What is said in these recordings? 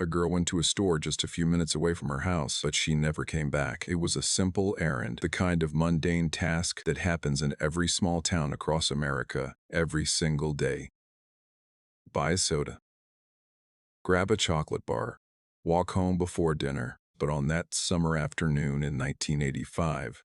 A girl went to a store just a few minutes away from her house, but she never came back. It was a simple errand, the kind of mundane task that happens in every small town across America every single day. Buy a soda. Grab a chocolate bar. Walk home before dinner. But on that summer afternoon in 1985,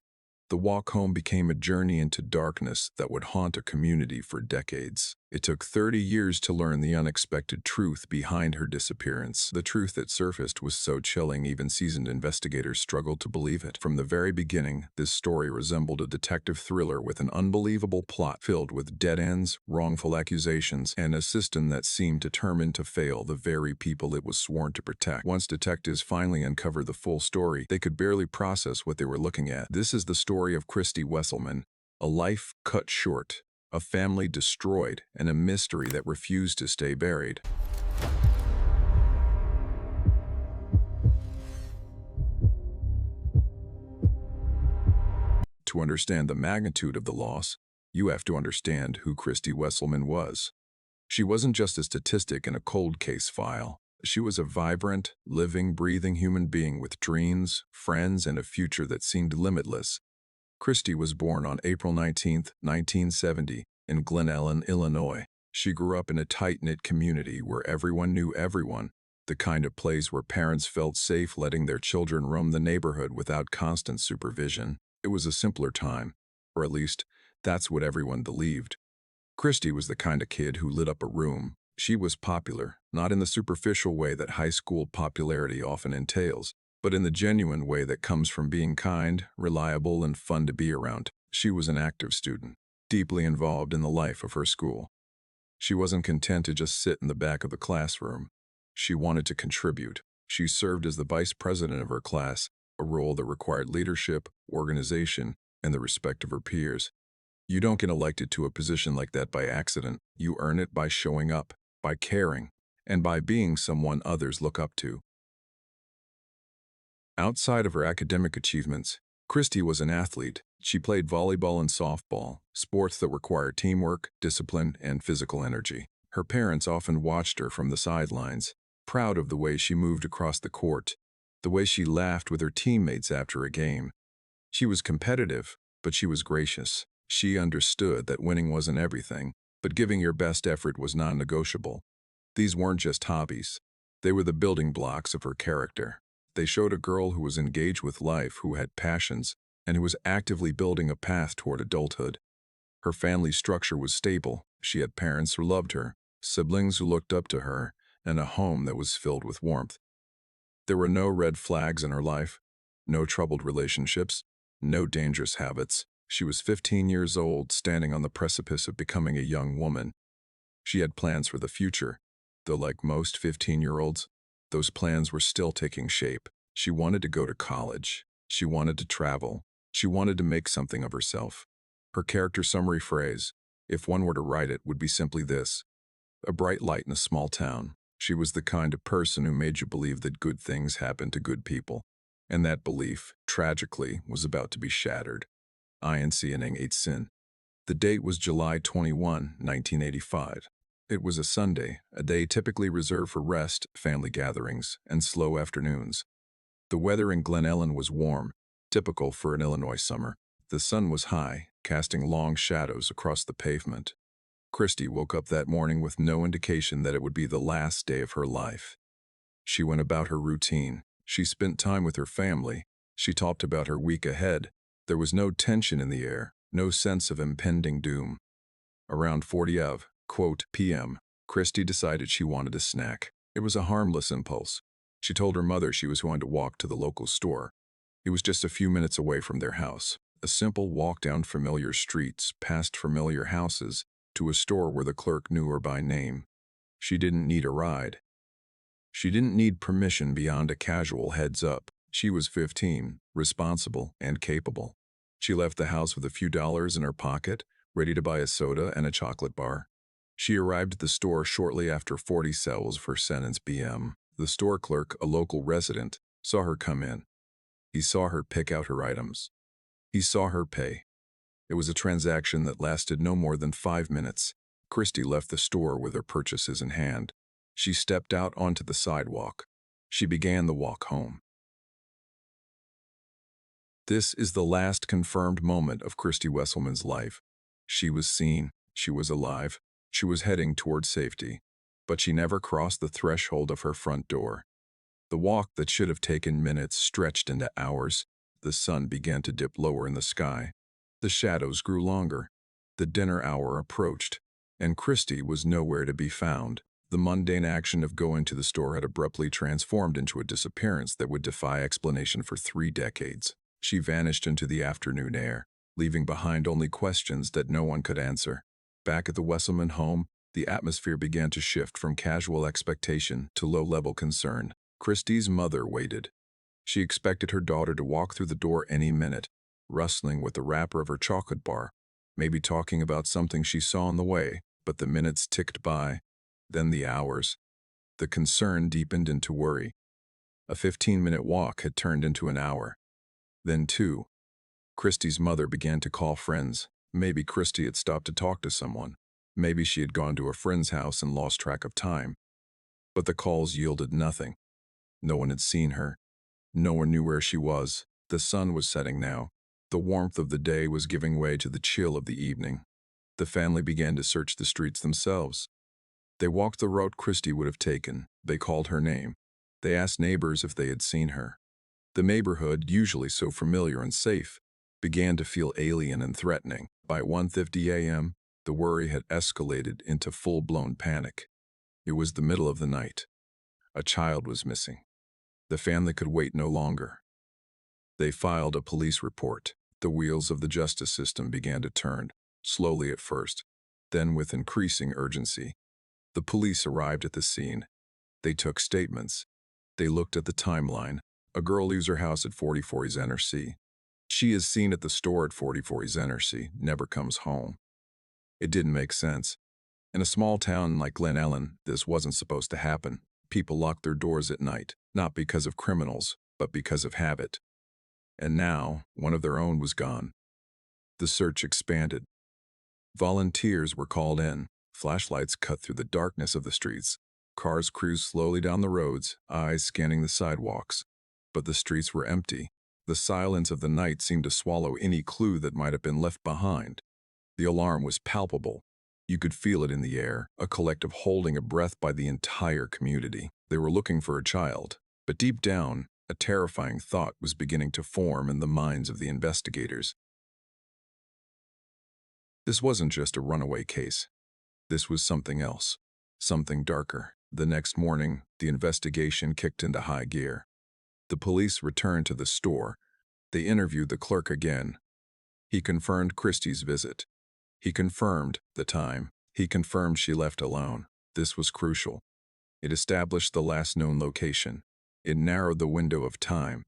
the walk home became a journey into darkness that would haunt a community for decades. It took 30 years to learn the unexpected truth behind her disappearance. The truth that surfaced was so chilling even seasoned investigators struggled to believe it. From the very beginning, this story resembled a detective thriller with an unbelievable plot filled with dead ends, wrongful accusations, and a system that seemed determined to fail the very people it was sworn to protect. Once detectives finally uncovered the full story, they could barely process what they were looking at. This is the story of Christy Wesselman, a life cut short, a family destroyed, and a mystery that refused to stay buried. To understand the magnitude of the loss, you have to understand who Christy Wesselman was. She wasn't just a statistic in a cold case file. She was a vibrant, living, breathing human being with dreams, friends, and a future that seemed limitless. Christy was born on April 19, 1970, in Glen Ellen, Illinois. She grew up in a tight-knit community where everyone knew everyone, the kind of place where parents felt safe letting their children roam the neighborhood without constant supervision. It was a simpler time, or at least, that's what everyone believed. Christy was the kind of kid who lit up a room. She was popular, not in the superficial way that high school popularity often entails, but in the genuine way that comes from being kind, reliable, and fun to be around. She was an active student, deeply involved in the life of her school. She wasn't content to just sit in the back of the classroom. She wanted to contribute. She served as the vice president of her class, a role that required leadership, organization, and the respect of her peers. You don't get elected to a position like that by accident. You earn it by showing up, by caring, and by being someone others look up to. Outside of her academic achievements, Christy was an athlete. She played volleyball and softball, sports that require teamwork, discipline, and physical energy. Her parents often watched her from the sidelines, proud of the way she moved across the court, the way she laughed with her teammates after a game. She was competitive, but she was gracious. She understood that winning wasn't everything, but giving your best effort was non-negotiable. These weren't just hobbies. They were the building blocks of her character. They showed a girl who was engaged with life, who had passions, and who was actively building a path toward adulthood. Her family structure was stable. She had parents who loved her, siblings who looked up to her, and a home that was filled with warmth. There were no red flags in her life, no troubled relationships, no dangerous habits. She was 15 years old, standing on the precipice of becoming a young woman. She had plans for the future, though like most 15-year-olds, those plans were still taking shape. She wanted to go to college. She wanted to travel. She wanted to make something of herself. Her character summary phrase, if one were to write it, would be simply this: a bright light in a small town. She was the kind of person who made you believe that good things happen to good people. And that belief, tragically, was about to be shattered. INC 8 Sin. The date was July 21, 1985. It was a Sunday, a day typically reserved for rest, family gatherings, and slow afternoons. The weather in Glen Ellen was warm, typical for an Illinois summer. The sun was high, casting long shadows across the pavement. Christy woke up that morning with no indication that it would be the last day of her life. She went about her routine. She spent time with her family. She talked about her week ahead. There was no tension in the air, no sense of impending doom. Around 40 p.m., Christy decided she wanted a snack. It was a harmless impulse. She told her mother she was going to walk to the local store. It was just a few minutes away from their house. A simple walk down familiar streets, past familiar houses, to a store where the clerk knew her by name. She didn't need a ride. She didn't need permission beyond a casual heads up. She was 15, responsible, and capable. She left the house with a few dollars in her pocket, ready to buy a soda and a chocolate bar. She arrived at the store shortly after 40 cells for sentence BM. The store clerk, a local resident, saw her come in. He saw her pick out her items. He saw her pay. It was a transaction that lasted no more than 5 minutes. Christy left the store with her purchases in hand. She stepped out onto the sidewalk. She began the walk home. This is the last confirmed moment of Christy Wesselman's life. She was seen, she was alive, she was heading toward safety, but she never crossed the threshold of her front door. The walk that should have taken minutes stretched into hours. The sun began to dip lower in the sky. The shadows grew longer. The dinner hour approached, and Christy was nowhere to be found. The mundane action of going to the store had abruptly transformed into a disappearance that would defy explanation for 3 decades. She vanished into the afternoon air, leaving behind only questions that no one could answer. Back at the Wesselman home, the atmosphere began to shift from casual expectation to low-level concern. Christy's mother waited. She expected her daughter to walk through the door any minute, rustling with the wrapper of her chocolate bar, maybe talking about something she saw on the way, but the minutes ticked by, then the hours. The concern deepened into worry. A 15-minute walk had turned into an hour. Then 2. Christy's mother began to call friends. Maybe Christy had stopped to talk to someone. Maybe she had gone to a friend's house and lost track of time. But the calls yielded nothing. No one had seen her. No one knew where she was. The sun was setting now. The warmth of the day was giving way to the chill of the evening. The family began to search the streets themselves. They walked the route Christy would have taken. They called her name. They asked neighbors if they had seen her. The neighborhood, usually so familiar and safe, began to feel alien and threatening. By 1:50 a.m., the worry had escalated into full-blown panic. It was the middle of the night. A child was missing. The family could wait no longer. They filed a police report. The wheels of the justice system began to turn, slowly at first, then with increasing urgency. The police arrived at the scene. They took statements. They looked at the timeline. A girl leaves her house at 44 Zennersee. She is seen at the store at 44 Zennersee, never comes home. It didn't make sense. In a small town like Glen Ellen, this wasn't supposed to happen. People locked their doors at night, not because of criminals, but because of habit. And now, one of their own was gone. The search expanded. Volunteers were called in. Flashlights cut through the darkness of the streets. Cars cruised slowly down the roads, eyes scanning the sidewalks. But the streets were empty. The silence of the night seemed to swallow any clue that might have been left behind. The alarm was palpable. You could feel it in the air, a collective holding of breath by the entire community. They were looking for a child, but deep down, a terrifying thought was beginning to form in the minds of the investigators. This wasn't just a runaway case. This was something else, something darker. The next morning, the investigation kicked into high gear. The police returned to the store. They interviewed the clerk again. He confirmed Christy's visit. He confirmed the time. He confirmed she left alone. This was crucial. It established the last known location. It narrowed the window of time.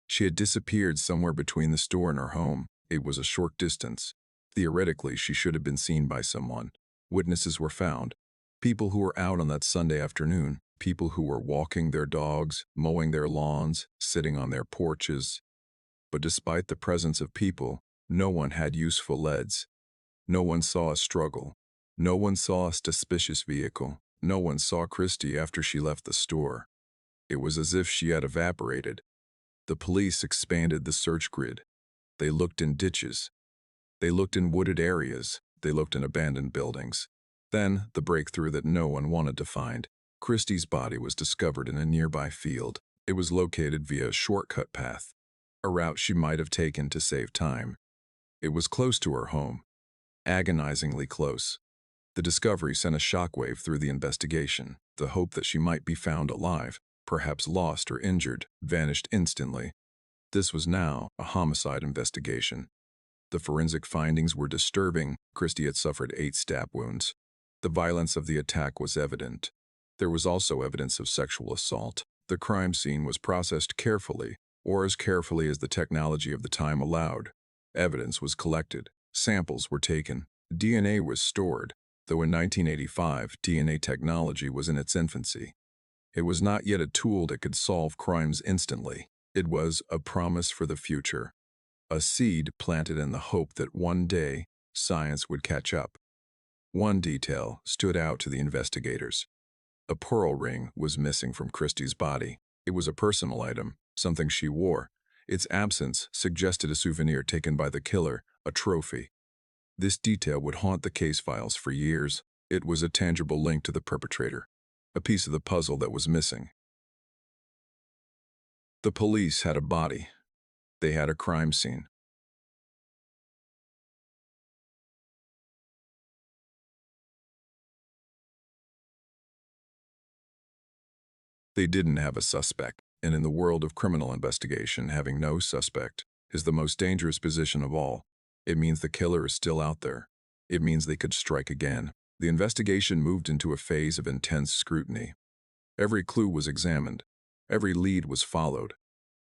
She had disappeared somewhere between the store and her home. It was a short distance. Theoretically, she should have been seen by someone. Witnesses were found. People who were out on that Sunday afternoon. People who were walking their dogs, mowing their lawns, sitting on their porches. But despite the presence of people, no one had useful leads. No one saw a struggle. No one saw a suspicious vehicle. No one saw Christy after she left the store. It was as if she had evaporated. The police expanded the search grid. They looked in ditches. They looked in wooded areas. They looked in abandoned buildings. Then, the breakthrough that no one wanted to find. Christy's body was discovered in a nearby field. It was located via a shortcut path, a route she might have taken to save time. It was close to her home, agonizingly close. The discovery sent a shockwave through the investigation. The hope that she might be found alive, perhaps lost or injured, vanished instantly. This was now a homicide investigation. The forensic findings were disturbing. Christy had suffered 8 stab wounds. The violence of the attack was evident. There was also evidence of sexual assault. The crime scene was processed carefully, or as carefully as the technology of the time allowed. Evidence was collected. Samples were taken. DNA was stored, though in 1985, DNA technology was in its infancy. It was not yet a tool that could solve crimes instantly. It was a promise for the future, a seed planted in the hope that one day science would catch up. One detail stood out to the investigators. A pearl ring was missing from Christy's body. It was a personal item, something she wore. Its absence suggested a souvenir taken by the killer, a trophy. This detail would haunt the case files for years. It was a tangible link to the perpetrator, a piece of the puzzle that was missing. The police had a body. They had a crime scene. They didn't have a suspect, and in the world of criminal investigation, having no suspect is the most dangerous position of all. It means the killer is still out there. It means they could strike again. The investigation moved into a phase of intense scrutiny. Every clue was examined. Every lead was followed.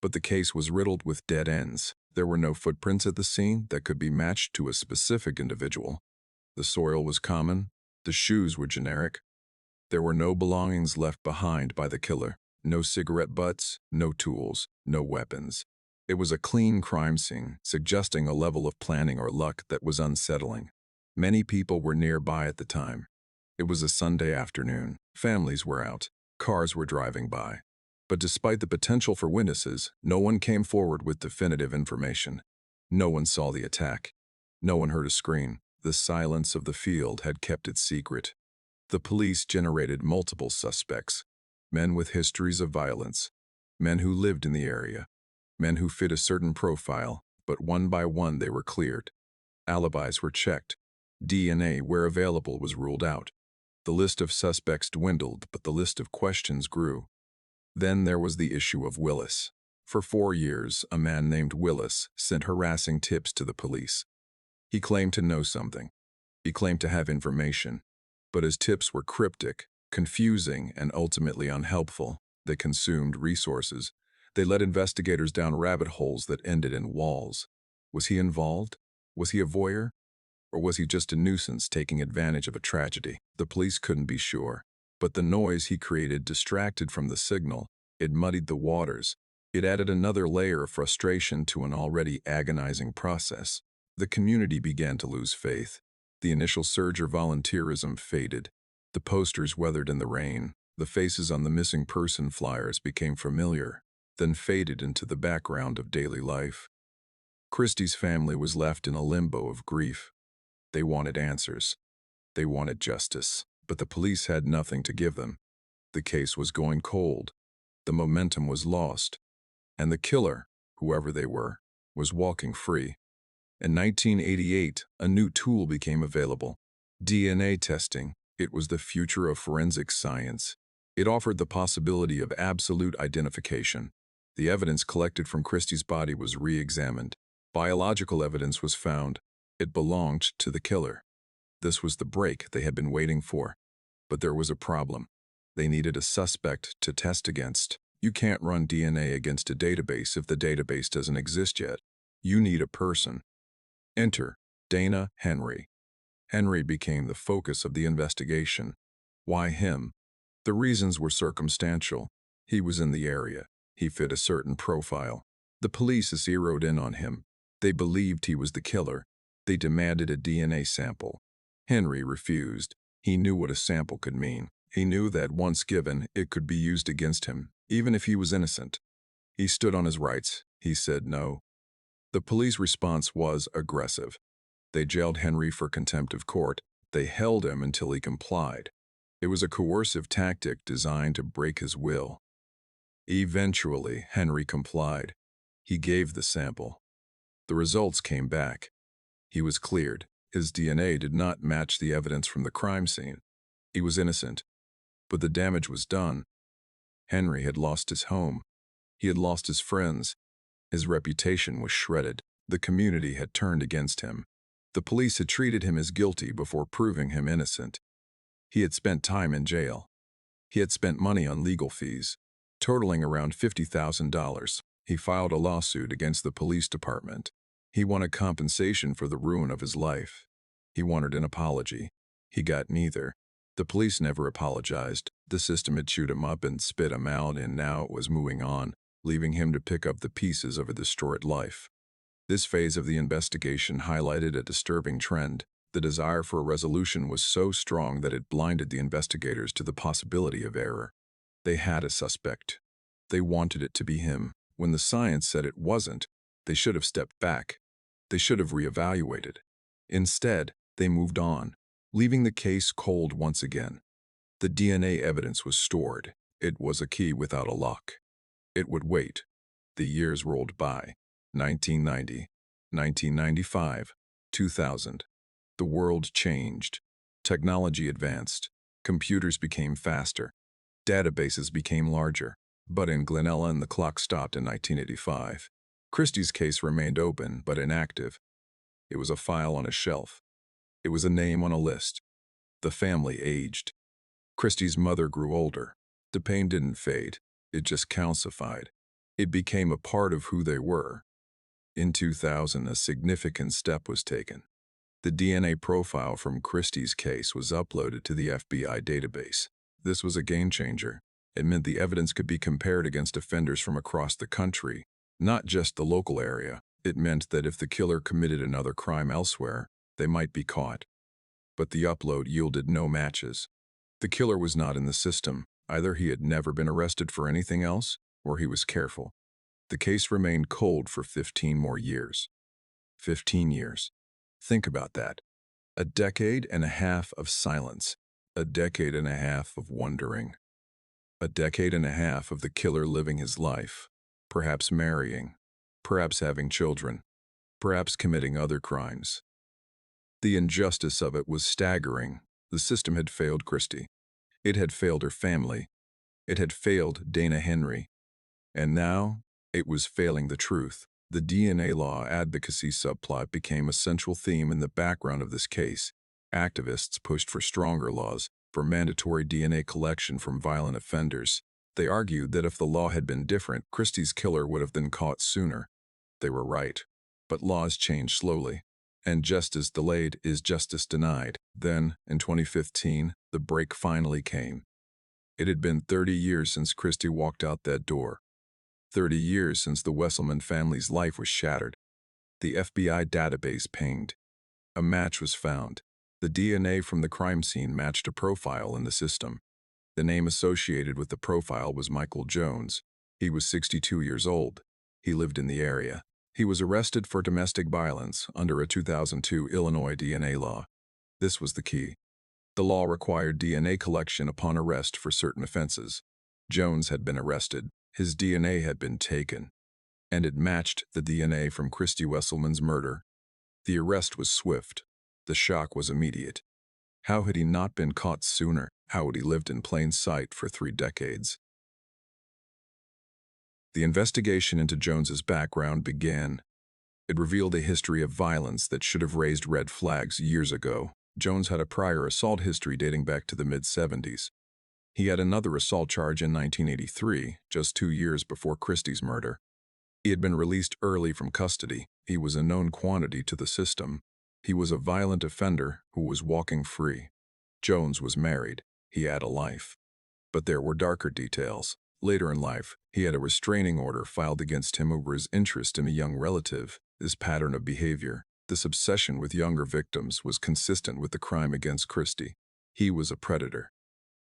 But the case was riddled with dead ends. There were no footprints at the scene that could be matched to a specific individual. The soil was common. The shoes were generic. There were no belongings left behind by the killer. No cigarette butts, no tools, no weapons. It was a clean crime scene, suggesting a level of planning or luck that was unsettling. Many people were nearby at the time. It was a Sunday afternoon. Families were out. Cars were driving by. But despite the potential for witnesses, no one came forward with definitive information. No one saw the attack. No one heard a scream. The silence of the field had kept it secret. The police generated multiple suspects, men with histories of violence, men who lived in the area, men who fit a certain profile, but one by one they were cleared. Alibis were checked. DNA, where available, was ruled out. The list of suspects dwindled, but the list of questions grew. Then there was the issue of Willis. For 4 years, a man named Willis sent harassing tips to the police. He claimed to know something. He claimed to have information. But his tips were cryptic, confusing, and ultimately unhelpful. They consumed resources. They led investigators down rabbit holes that ended in walls. Was he involved? Was he a voyeur? Or was he just a nuisance taking advantage of a tragedy? The police couldn't be sure. But the noise he created distracted from the signal. It muddied the waters. It added another layer of frustration to an already agonizing process. The community began to lose faith. The initial surge of volunteerism faded. The posters weathered in the rain. The faces on the missing person flyers became familiar, then faded into the background of daily life. Christy's family was left in a limbo of grief. They wanted answers. They wanted justice. But the police had nothing to give them. The case was going cold. The momentum was lost. And the killer, whoever they were, was walking free. In 1988, a new tool became available. DNA testing. It was the future of forensic science. It offered the possibility of absolute identification. The evidence collected from Christy's body was re-examined. Biological evidence was found. It belonged to the killer. This was the break they had been waiting for. But there was a problem. They needed a suspect to test against. You can't run DNA against a database if the database doesn't exist yet. You need a person. Enter Dana Henry. Henry became the focus of the investigation. Why him? The reasons were circumstantial. He was in the area. He fit a certain profile. The police zeroed in on him. They believed he was the killer. They demanded a DNA sample. Henry refused. He knew what a sample could mean. He knew that once given, it could be used against him, even if he was innocent. He stood on his rights. He said no. The police response was aggressive. They jailed Henry for contempt of court. They held him until he complied. It was a coercive tactic designed to break his will. Eventually, Henry complied. He gave the sample. The results came back. He was cleared. His DNA did not match the evidence from the crime scene. He was innocent. But the damage was done. Henry had lost his home. He had lost his friends. His reputation was shredded. The community had turned against him. The police had treated him as guilty before proving him innocent. He had spent time in jail. He had spent money on legal fees, totaling around $50,000. He filed a lawsuit against the police department. He wanted compensation for the ruin of his life. He wanted an apology. He got neither. The police never apologized. The system had chewed him up and spit him out, and now it was moving on, leaving him to pick up the pieces of a destroyed life. This phase of the investigation highlighted a disturbing trend. The desire for a resolution was so strong that it blinded the investigators to the possibility of error. They had a suspect. They wanted it to be him. When the science said it wasn't, they should have stepped back. They should have reevaluated. Instead, they moved on, leaving the case cold once again. The DNA evidence was stored. It was a key without a lock. It would wait. The years rolled by. 1990, 1995, 2000. The world changed. Technology advanced. Computers became faster. Databases became larger. But in Glen Ellen, the clock stopped in 1985. Christy's case remained open but inactive. It was a file on a shelf. It was a name on a list. The family aged. Christy's mother grew older. The pain didn't fade. It just calcified. It became a part of who they were. In 2000, a significant step was taken. The DNA profile from Christy's case was uploaded to the FBI database. This was a game changer. It meant the evidence could be compared against offenders from across the country, not just the local area. It meant that if the killer committed another crime elsewhere, they might be caught. But the upload yielded no matches. The killer was not in the system. Either he had never been arrested for anything else, or he was careful. The case remained cold for 15 more years. 15 years. Think about that. A decade and a half of silence. A decade and a half of wondering. A decade and a half of the killer living his life. Perhaps marrying. Perhaps having children. Perhaps committing other crimes. The injustice of it was staggering. The system had failed Christy. It had failed her family. It had failed Dana Henry. And now, it was failing the truth. The DNA law advocacy subplot became a central theme in the background of this case. Activists pushed for stronger laws, for mandatory DNA collection from violent offenders. They argued that if the law had been different, Christy's killer would have been caught sooner. They were right. But laws change slowly. And justice delayed is justice denied. Then, in 2015, the break finally came. It had been 30 years since Christy walked out that door. 30 years since the Wesselman family's life was shattered. The FBI database pinged. A match was found. The DNA from the crime scene matched a profile in the system. The name associated with the profile was Michael Jones. He was 62 years old. He lived in the area. He was arrested for domestic violence under a 2002 Illinois DNA law. This was the key. The law required DNA collection upon arrest for certain offenses. Jones had been arrested. His DNA had been taken. And it matched the DNA from Christy Wesselman's murder. The arrest was swift. The shock was immediate. How had he not been caught sooner? How had he lived in plain sight for 3 decades? The investigation into Jones's background began. It revealed a history of violence that should have raised red flags years ago. Jones had a prior assault history dating back to the mid-70s. He had another assault charge in 1983, just 2 years before Christy's murder. He had been released early from custody. He was a known quantity to the system. He was a violent offender who was walking free. Jones was married. He had a life. But there were darker details. Later in life, he had a restraining order filed against him over his interest in a young relative. This pattern of behavior, this obsession with younger victims, was consistent with the crime against Christy. He was a predator.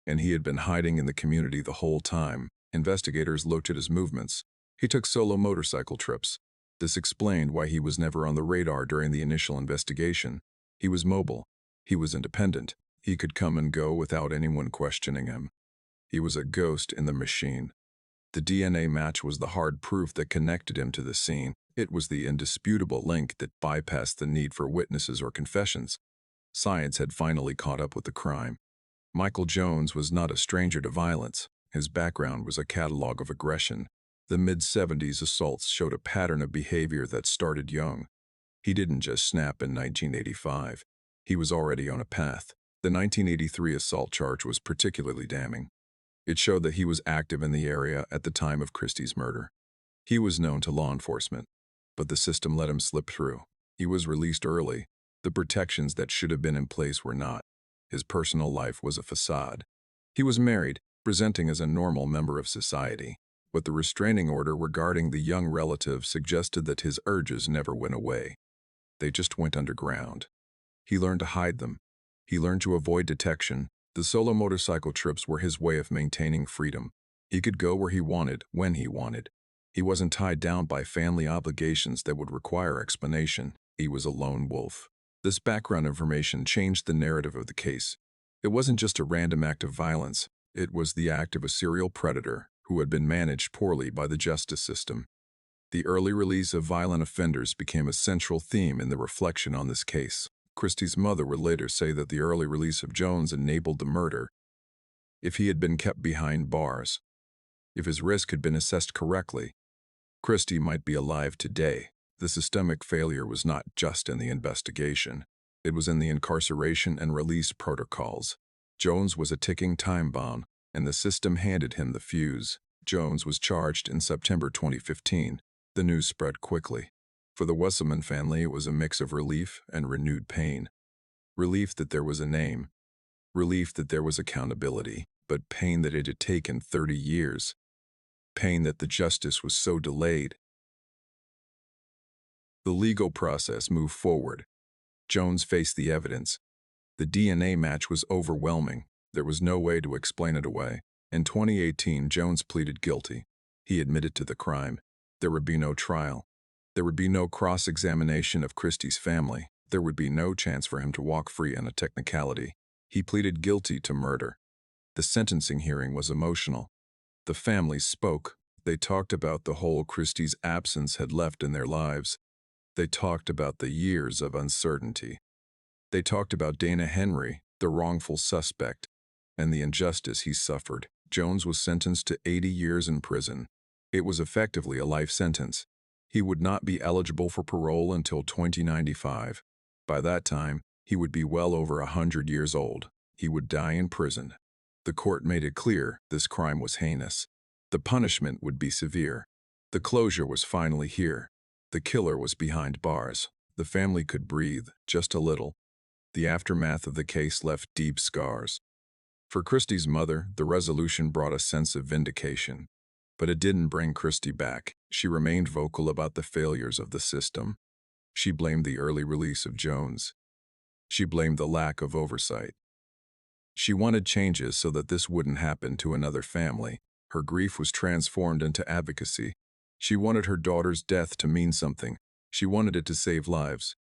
And he had been hiding in the community the whole time. Investigators looked at his movements. He took solo motorcycle trips. This explained why he was never on the radar during the initial investigation. He was mobile. He was independent. He could come and go without anyone questioning him. He was a ghost in the machine. The DNA match was the hard proof that connected him to the scene. It was the indisputable link that bypassed the need for witnesses or confessions. Science had finally caught up with the crime. Michael Jones was not a stranger to violence. His background was a catalog of aggression. The mid-70s assaults showed a pattern of behavior that started young. He didn't just snap in 1985. He was already on a path. The 1983 assault charge was particularly damning. It showed that he was active in the area at the time of Christy's murder. He was known to law enforcement, but the system let him slip through. He was released early. The protections that should have been in place were not. His personal life was a facade. He was married, presenting as a normal member of society, but the restraining order regarding the young relative suggested that his urges never went away. They just went underground. He learned to hide them. He learned to avoid detection. The solo motorcycle trips were his way of maintaining freedom. He could go where he wanted, when he wanted. He wasn't tied down by family obligations that would require explanation. He was a lone wolf. This background information changed the narrative of the case. It wasn't just a random act of violence. It was the act of a serial predator who had been managed poorly by the justice system. The early release of violent offenders became a central theme in the reflection on this case. Christy's mother would later say that the early release of Jones enabled the murder. If he had been kept behind bars, if his risk had been assessed correctly, Christy might be alive today. The systemic failure was not just in the investigation. It was in the incarceration and release protocols. Jones was a ticking time bomb, and the system handed him the fuse. Jones was charged in September 2015. The news spread quickly. For the Wesselman family, it was a mix of relief and renewed pain. Relief that there was a name. Relief that there was accountability, but pain that it had taken 30 years. Pain that the justice was so delayed. The legal process moved forward. Jones faced the evidence. The DNA match was overwhelming. There was no way to explain it away. In 2018, Jones pleaded guilty. He admitted to the crime. There would be no trial. There would be no cross-examination of Christy's family. There would be no chance for him to walk free on a technicality. He pleaded guilty to murder. The sentencing hearing was emotional. The families spoke. They talked about the hole Christy's absence had left in their lives. They talked about the years of uncertainty. They talked about Dana Henry, the wrongful suspect, and the injustice he suffered. Jones was sentenced to 80 years in prison. It was effectively a life sentence. He would not be eligible for parole until 2095. By that time, he would be well over 100 years old. He would die in prison. The court made it clear this crime was heinous. The punishment would be severe. The closure was finally here. The killer was behind bars. The family could breathe, just a little. The aftermath of the case left deep scars. For Christy's mother, the resolution brought a sense of vindication. But it didn't bring Christy back. She remained vocal about the failures of the system. She blamed the early release of Jones. She blamed the lack of oversight. She wanted changes so that this wouldn't happen to another family. Her grief was transformed into advocacy. She wanted her daughter's death to mean something. She wanted it to save lives.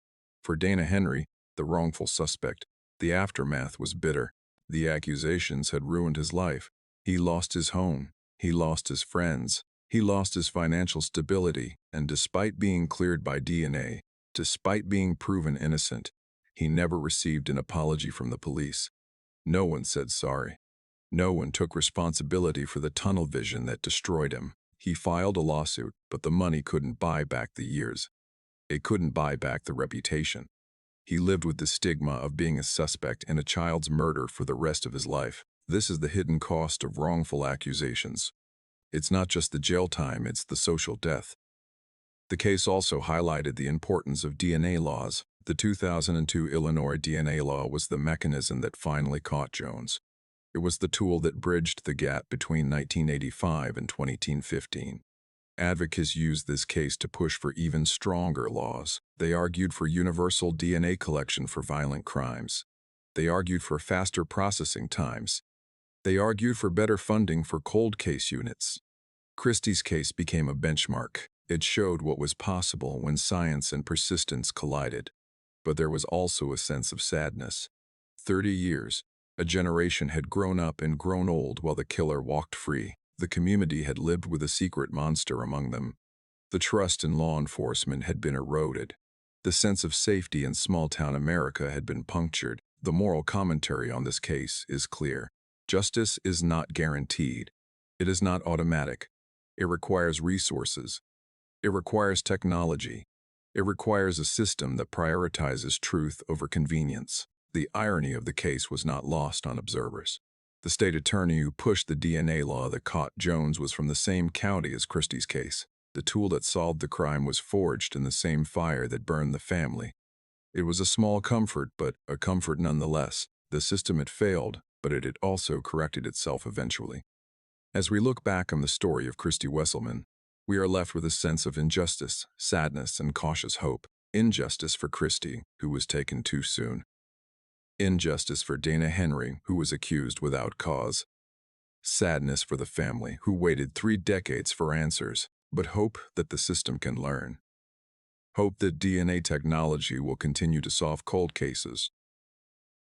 For Dana Henry, the wrongful suspect, the aftermath was bitter. The accusations had ruined his life. He lost his home. He lost his friends. He lost his financial stability, and despite being cleared by DNA, despite being proven innocent, he never received an apology from the police. No one said sorry. No one took responsibility for the tunnel vision that destroyed him. He filed a lawsuit, but the money couldn't buy back the years. It couldn't buy back the reputation. He lived with the stigma of being a suspect in a child's murder for the rest of his life. This is the hidden cost of wrongful accusations. It's not just the jail time, it's the social death. The case also highlighted the importance of DNA laws. The 2002 Illinois DNA law was the mechanism that finally caught Jones. It was the tool that bridged the gap between 1985 and 2015. Advocates used this case to push for even stronger laws. They argued for universal DNA collection for violent crimes. They argued for faster processing times. They argued for better funding for cold case units. Christy's case became a benchmark. It showed what was possible when science and persistence collided. But there was also a sense of sadness. 30 years, a generation had grown up and grown old while the killer walked free. The community had lived with a secret monster among them. The trust in law enforcement had been eroded. The sense of safety in small-town America had been punctured. The moral commentary on this case is clear. Justice is not guaranteed. It is not automatic. It requires resources. It requires technology. It requires a system that prioritizes truth over convenience. The irony of the case was not lost on observers. The state attorney who pushed the DNA law that caught Jones was from the same county as Christy's case. The tool that solved the crime was forged in the same fire that burned the family. It was a small comfort, but a comfort nonetheless. The system had failed, but it had also corrected itself eventually. As we look back on the story of Christy Wesselman, we are left with a sense of injustice, sadness, and cautious hope. Injustice for Christy, who was taken too soon. Injustice for Dana Henry, who was accused without cause. sadness for the family who waited 3 decades for answers, but hope that the system can learn. Hope that DNA technology will continue to solve cold cases.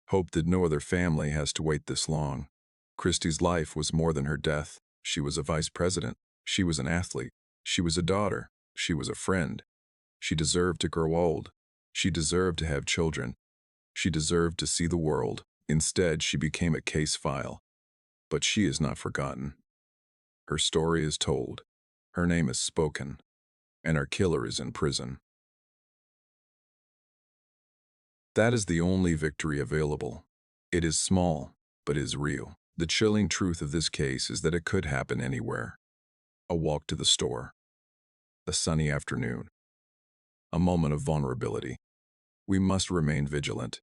Hope that no other family has to wait this long. Christy's life was more than her death. She was a vice president. She was an athlete. She was a daughter. She was a friend. She deserved to grow old. She deserved to have children. She deserved to see the world. Instead, she became a case file. But she is not forgotten. Her story is told. Her name is spoken. And our killer is in prison. That is the only victory available. It is small, but is real. The chilling truth of this case is that it could happen anywhere. A walk to the store. A sunny afternoon. A moment of vulnerability. We must remain vigilant.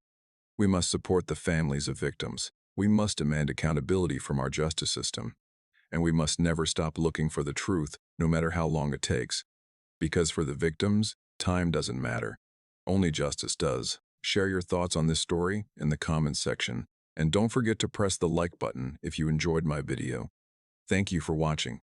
We must support the families of victims. We must demand accountability from our justice system. And we must never stop looking for the truth, no matter how long it takes. Because for the victims, time doesn't matter. Only justice does. Share your thoughts on this story in the comments section. And don't forget to press the like button if you enjoyed my video. Thank you for watching.